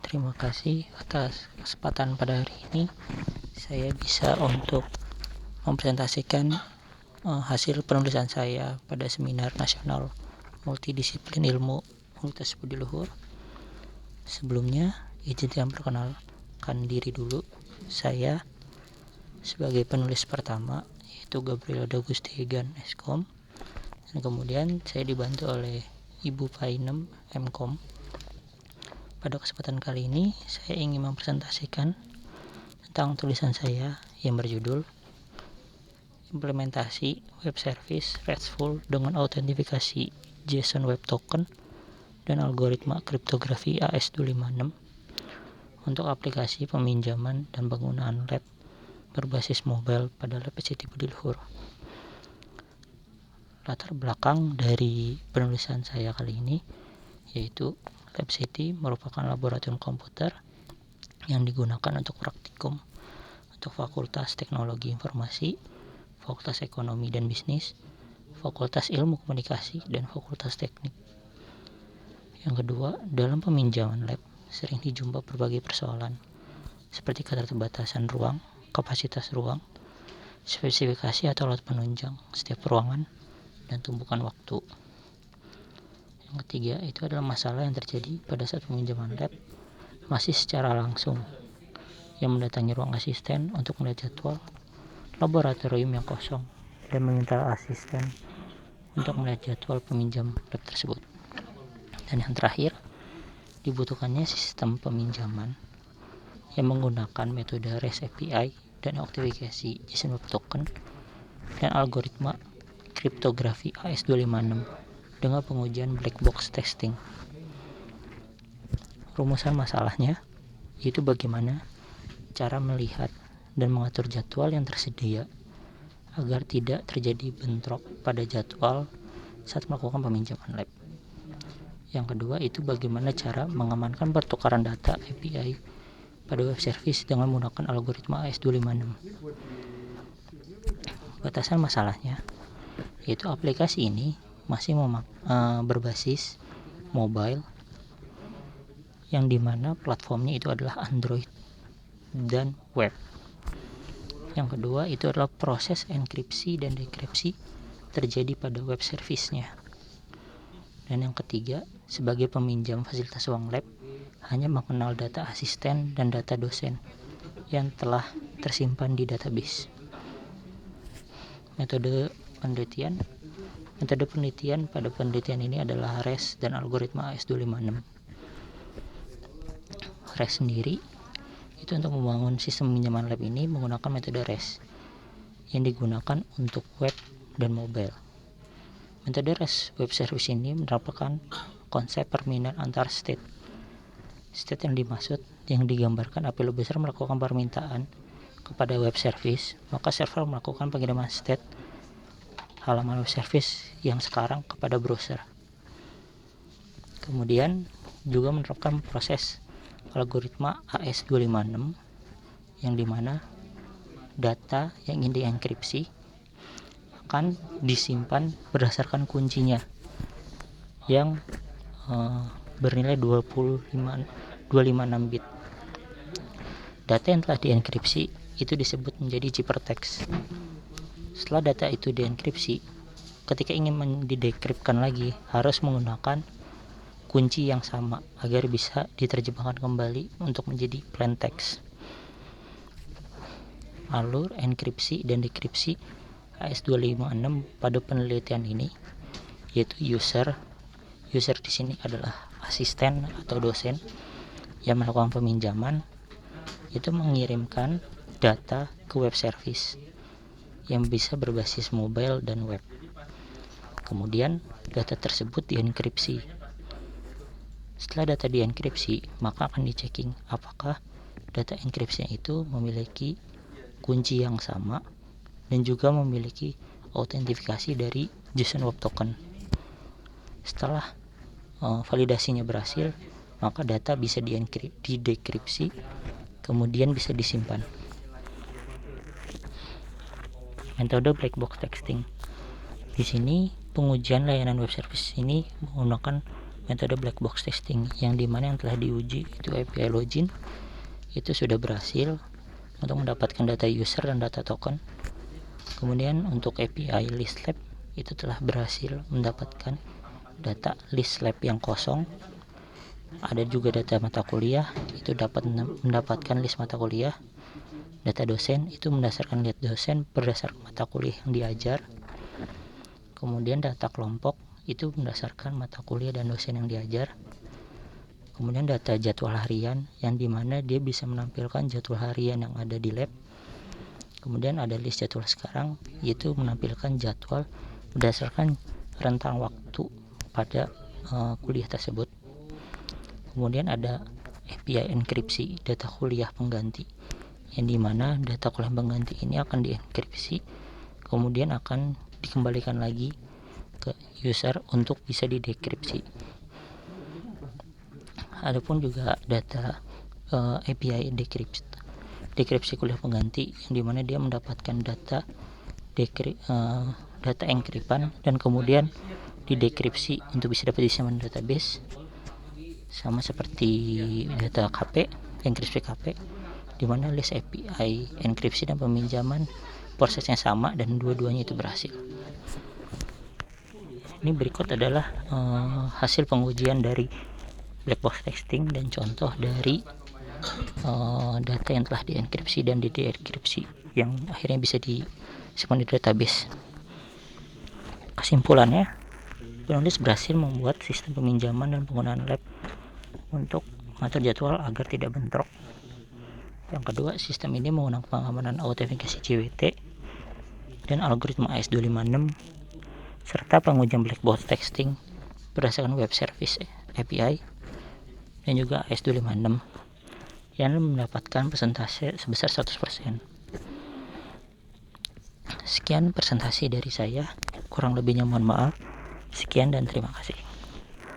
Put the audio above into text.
Terima kasih atas kesempatan pada hari ini. Saya bisa untuk mempresentasikan hasil penulisan saya pada seminar nasional multidisiplin ilmu Universitas Budi Luhur. Sebelumnya, izin memperkenalkan diri dulu. Saya sebagai penulis pertama yaitu Gabriel Dagustegan Eskom, dan kemudian saya dibantu oleh Ibu Painem Mkom. Pada kesempatan kali ini saya ingin mempresentasikan tentang tulisan saya yang berjudul Implementasi Web Service RESTful dengan autentifikasi JSON Web Token dan algoritma kriptografi AES256 untuk aplikasi peminjaman dan penggunaan lab berbasis mobile pada Lab ICT Budi Luhur. Latar belakang dari penulisan saya kali ini yaitu Lab ICT merupakan laboratorium komputer yang digunakan untuk praktikum untuk Fakultas Teknologi Informasi, Fakultas Ekonomi dan Bisnis, Fakultas Ilmu Komunikasi, dan Fakultas Teknik. Yang kedua, dalam peminjaman lab sering dijumpa berbagai persoalan seperti keterbatasan ruang, kapasitas ruang, spesifikasi atau alat penunjang setiap ruangan, dan tumpukan waktu. Yang ketiga, itu adalah masalah yang terjadi pada saat peminjaman lab masih secara langsung, yang mendatangi ruang asisten untuk melihat jadwal laboratorium yang kosong dan meminta asisten untuk melihat jadwal peminjam lab tersebut. Dan yang terakhir, dibutuhkannya sistem peminjaman yang menggunakan metode REST API dan autentifikasi JSON Web Token dan algoritma kriptografi AES256 dengan pengujian black box testing. Rumusan masalahnya yaitu bagaimana cara melihat dan mengatur jadwal yang tersedia agar tidak terjadi bentrok pada jadwal saat melakukan peminjaman lab. Yang kedua itu bagaimana cara mengamankan pertukaran data API pada web service dengan menggunakan algoritma AES256. Batasan masalahnya yaitu aplikasi ini masih berbasis mobile, yang dimana platformnya itu adalah Android dan web. Yang kedua itu adalah proses enkripsi dan dekripsi terjadi pada web service-nya. Dan yang ketiga, sebagai peminjam fasilitas ruang lab hanya mengenal data asisten dan data dosen yang telah tersimpan di database. Metode penelitian pada penelitian ini adalah REST dan algoritma AES256. REST sendiri itu untuk membangun sistem peminjaman lab ini menggunakan metode REST yang digunakan untuk web dan mobile. Metode REST web service ini merupakan konsep permintaan antar state. State yang dimaksud yang digambarkan apabila user melakukan permintaan kepada web service, maka server melakukan pengiriman state halaman web service yang sekarang kepada browser. Kemudian juga menerapkan proses algoritma AES256 yang dimana data yang ingin dienkripsi akan disimpan berdasarkan kuncinya yang bernilai 256 bit. Data yang telah dienkripsi itu disebut menjadi ciphertext. Setelah data itu dienkripsi, ketika ingin didekripkan lagi harus menggunakan kunci yang sama agar bisa diterjemahkan kembali untuk menjadi plain text. Alur enkripsi dan dekripsi AES256 pada penelitian ini yaitu user di sini adalah asisten atau dosen yang melakukan peminjaman, itu mengirimkan data ke web service yang bisa berbasis mobile dan web. Kemudian data tersebut dienkripsi. Setelah data dienkripsi, maka akan dicek apakah data enkripsinya itu memiliki kunci yang sama dan juga memiliki autentifikasi dari JSON Web Token. Setelah validasinya berhasil, maka data bisa didekripsi, kemudian bisa disimpan. Metode black box testing. Di sini pengujian layanan web service ini menggunakan metode black box testing, yang dimana yang telah diuji itu API login itu sudah berhasil untuk mendapatkan data user dan data token. Kemudian untuk API list lab itu telah berhasil mendapatkan data list lab yang kosong. Ada juga data mata kuliah, itu dapat mendapatkan list mata kuliah. Data dosen itu berdasarkan list dosen berdasarkan mata kuliah yang diajar. Kemudian data kelompok itu berdasarkan mata kuliah dan dosen yang diajar. Kemudian data jadwal harian, yang dimana dia bisa menampilkan jadwal harian yang ada di lab. Kemudian ada list jadwal sekarang, yaitu menampilkan jadwal berdasarkan rentang waktu pada kuliah tersebut. Kemudian ada API enkripsi data kuliah pengganti, yang dimana data kuliah pengganti ini akan dienkripsi, kemudian akan dikembalikan lagi ke user untuk bisa didekripsi. Adapun juga data API dekripsi kuliah pengganti, yang dimana dia mendapatkan data enkripan dan kemudian didekripsi untuk bisa dapat disimpan database, sama seperti data KP, enkripsi KP, dimana list API enkripsi dan peminjaman prosesnya sama dan dua-duanya itu berhasil. Ini berikut adalah hasil pengujian dari black box testing dan contoh dari data yang telah dienkripsi dan didekripsi yang akhirnya bisa disimpan di database. Kesimpulannya, penulis berhasil membuat sistem peminjaman dan penggunaan lab untuk mengatur jadwal agar tidak bentrok. Yang kedua, sistem ini menggunakan pengamanan autentikasi JWT dan algoritma AES256 serta pengujian black box testing berdasarkan web service API dan juga AES256 yang mendapatkan persentase sebesar 100%. Sekian presentasi dari saya, kurang lebihnya mohon maaf. Sekian dan terima kasih.